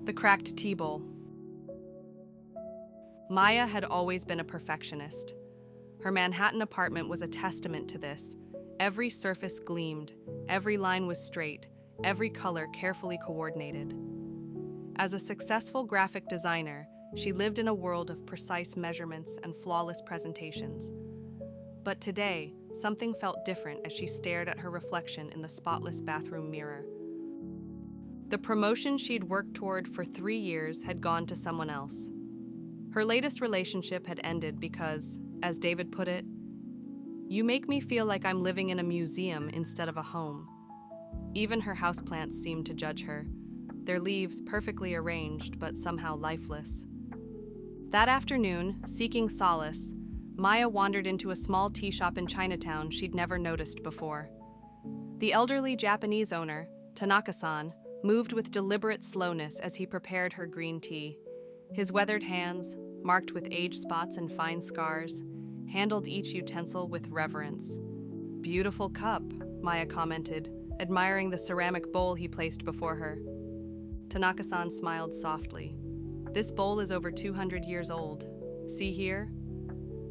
The cracked tea bowl. Maya had always been a perfectionist. Her Manhattan apartment was a testament to this. Every surface gleamed, every line was straight, every color carefully coordinated. As a successful graphic designer, she lived in a world of precise measurements and flawless presentations. But today, something felt different as she stared at her reflection in the spotless bathroom mirror. The promotion she'd worked toward for 3 years had gone to someone else. Her latest relationship had ended because, as David put it, "You make me feel like I'm living in a museum instead of a home." Even her houseplants seemed to judge her, their leaves perfectly arranged but somehow lifeless. That afternoon, seeking solace, Maya wandered into a small tea shop in Chinatown she'd never noticed before. The elderly Japanese owner, Tanaka-san, moved with deliberate slowness as he prepared her green tea. His weathered hands, marked with age spots and fine scars, handled each utensil with reverence. "Beautiful cup," Maya commented, admiring the ceramic bowl he placed before her. Tanaka-san smiled softly. "This bowl is over 200 years old. See here?"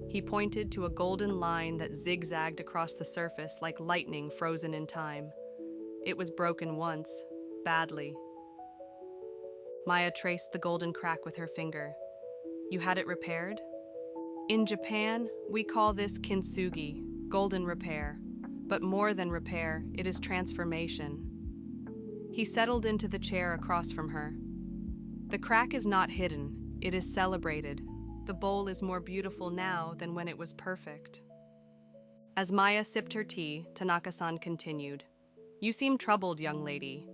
He pointed to a golden line that zigzagged across the surface like lightning frozen in time. It was broken once, badly. Maya traced the golden crack with her finger. "You had it repaired?" "In Japan, we call this Kintsugi, golden repair. But more than repair, it is transformation." He settled into the chair across from her. "The crack is not hidden, it is celebrated. The bowl is more beautiful now than when it was perfect." As Maya sipped her tea, Tanaka-san continued, "You seem troubled, young lady.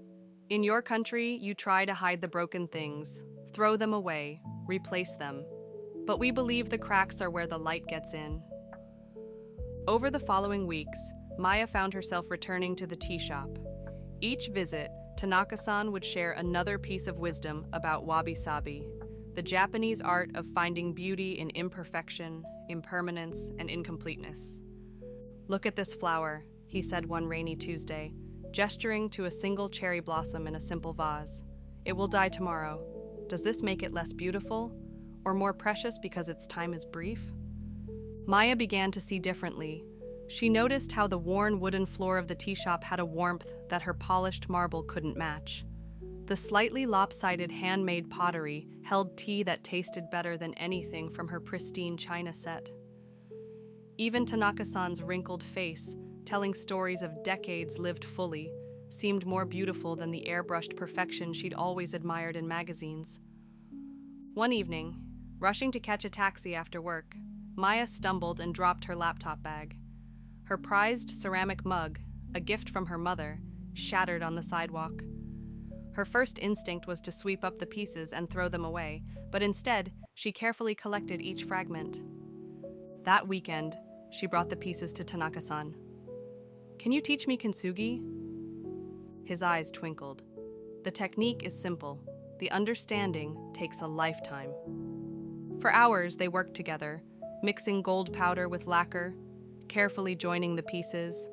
In your country, you try to hide the broken things, throw them away, replace them. But we believe the cracks are where the light gets in." Over the following weeks, Maya found herself returning to the tea shop. Each visit, Tanaka-san would share another piece of wisdom about Wabi-Sabi, the Japanese art of finding beauty in imperfection, impermanence, and incompleteness. "Look at this flower," he said one rainy Tuesday, gesturing to a single cherry blossom in a simple vase. "It will die tomorrow. Does this make it less beautiful, or more precious because its time is brief?" Maya began to see differently. She noticed how the worn wooden floor of the tea shop had a warmth that her polished marble couldn't match. The slightly lopsided handmade pottery held tea that tasted better than anything from her pristine china set. Even Tanaka-san's wrinkled face, telling stories of decades lived fully, seemed more beautiful than the airbrushed perfection she'd always admired in magazines. One evening, rushing to catch a taxi after work, Maya stumbled and dropped her laptop bag. Her prized ceramic mug, a gift from her mother, shattered on the sidewalk. Her first instinct was to sweep up the pieces and throw them away, but instead, she carefully collected each fragment. That weekend, she brought the pieces to Tanaka-san. "Can you teach me Kintsugi?" His eyes twinkled. "The technique is simple. The understanding takes a lifetime." For hours, they worked together, mixing gold powder with lacquer, carefully joining the pieces.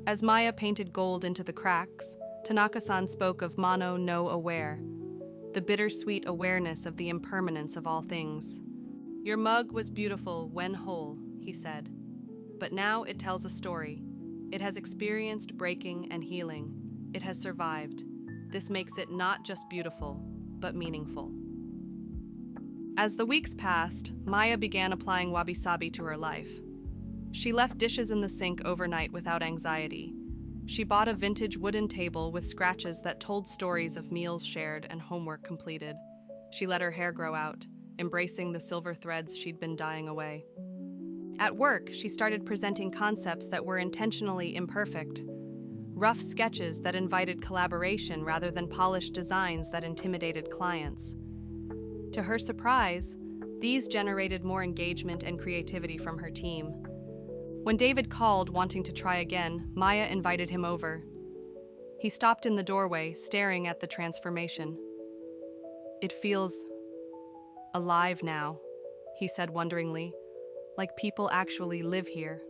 As Maya painted gold into the cracks, Tanaka-san spoke of mano no aware, the bittersweet awareness of the impermanence of all things. "Your mug was beautiful when whole," he said. "But now it tells a story. It has experienced breaking and healing. It has survived. This makes it not just beautiful, but meaningful." As the weeks passed, Maya began applying wabi-sabi to her life. She left dishes in the sink overnight without anxiety. She bought a vintage wooden table with scratches that told stories of meals shared and homework completed. She let her hair grow out, embracing the silver threads she'd been dyeing away. At work, she started presenting concepts that were intentionally imperfect. Rough sketches that invited collaboration rather than polished designs that intimidated clients. To her surprise, these generated more engagement and creativity from her team. When David called wanting to try again, Maya invited him over. He stopped in the doorway, staring at the transformation. "It feels alive now," he said wonderingly, "like people actually live here."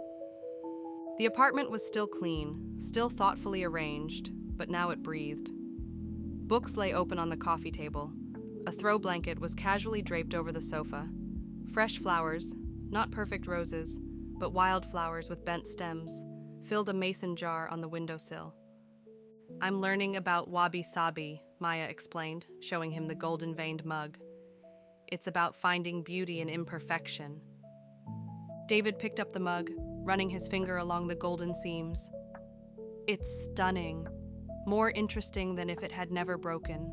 The apartment was still clean, still thoughtfully arranged, but now it breathed. Books lay open on the coffee table. A throw blanket was casually draped over the sofa. Fresh flowers, not perfect roses, but wildflowers with bent stems, filled a mason jar on the windowsill. "I'm learning about Wabi-Sabi," Maya explained, showing him the golden-veined mug. "It's about finding beauty in imperfection." David picked up the mug, running his finger along the golden seams. "It's stunning, more interesting than if it had never broken."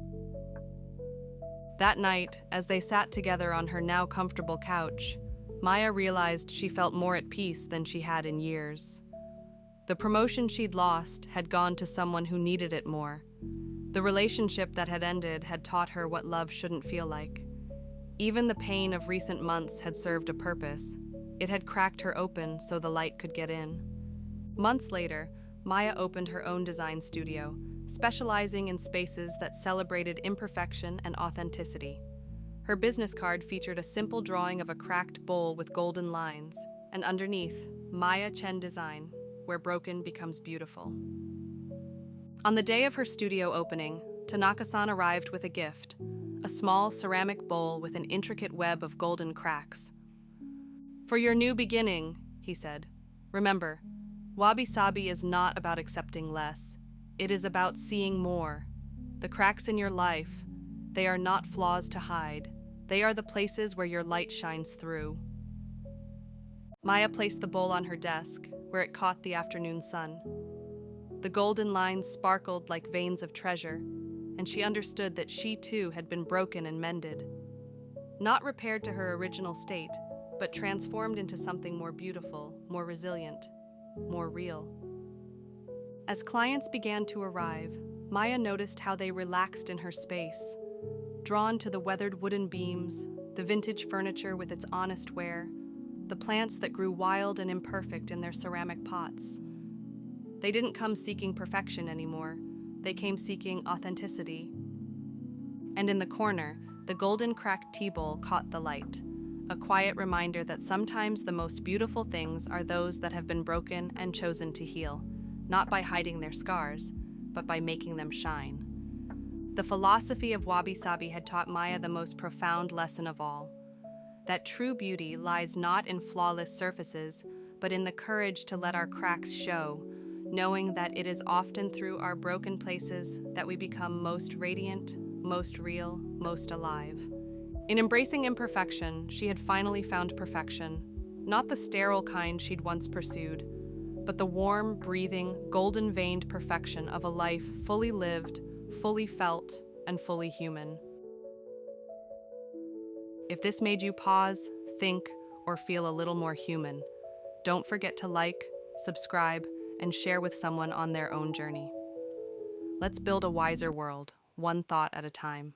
That night, as they sat together on her now comfortable couch, Maya realized she felt more at peace than she had in years. The promotion she'd lost had gone to someone who needed it more. The relationship that had ended had taught her what love shouldn't feel like. Even the pain of recent months had served a purpose. It had cracked her open so the light could get in. Months later, Maya opened her own design studio, specializing in spaces that celebrated imperfection and authenticity. Her business card featured a simple drawing of a cracked bowl with golden lines, and underneath, Maya Chen Design, where broken becomes beautiful. On the day of her studio opening, Tanaka-san arrived with a gift, a small ceramic bowl with an intricate web of golden cracks. "For your new beginning," he said, "remember, Wabi-Sabi is not about accepting less. It is about seeing more. The cracks in your life, they are not flaws to hide. They are the places where your light shines through." Maya placed the bowl on her desk, where it caught the afternoon sun. The golden lines sparkled like veins of treasure, and she understood that she too had been broken and mended. Not repaired to her original state, but transformed into something more beautiful, more resilient, more real. As clients began to arrive, Maya noticed how they relaxed in her space, drawn to the weathered wooden beams, the vintage furniture with its honest wear, the plants that grew wild and imperfect in their ceramic pots. They didn't come seeking perfection anymore. They came seeking authenticity. And in the corner, the golden cracked tea bowl caught the light, a quiet reminder that sometimes the most beautiful things are those that have been broken and chosen to heal, not by hiding their scars, but by making them shine. The philosophy of Wabi-Sabi had taught Maya the most profound lesson of all, that true beauty lies not in flawless surfaces, but in the courage to let our cracks show, knowing that it is often through our broken places that we become most radiant, most real, most alive. In embracing imperfection, she had finally found perfection, not the sterile kind she'd once pursued, but the warm, breathing, golden-veined perfection of a life fully lived, fully felt, and fully human. If this made you pause, think, or feel a little more human, don't forget to like, subscribe, and share with someone on their own journey. Let's build a wiser world, one thought at a time.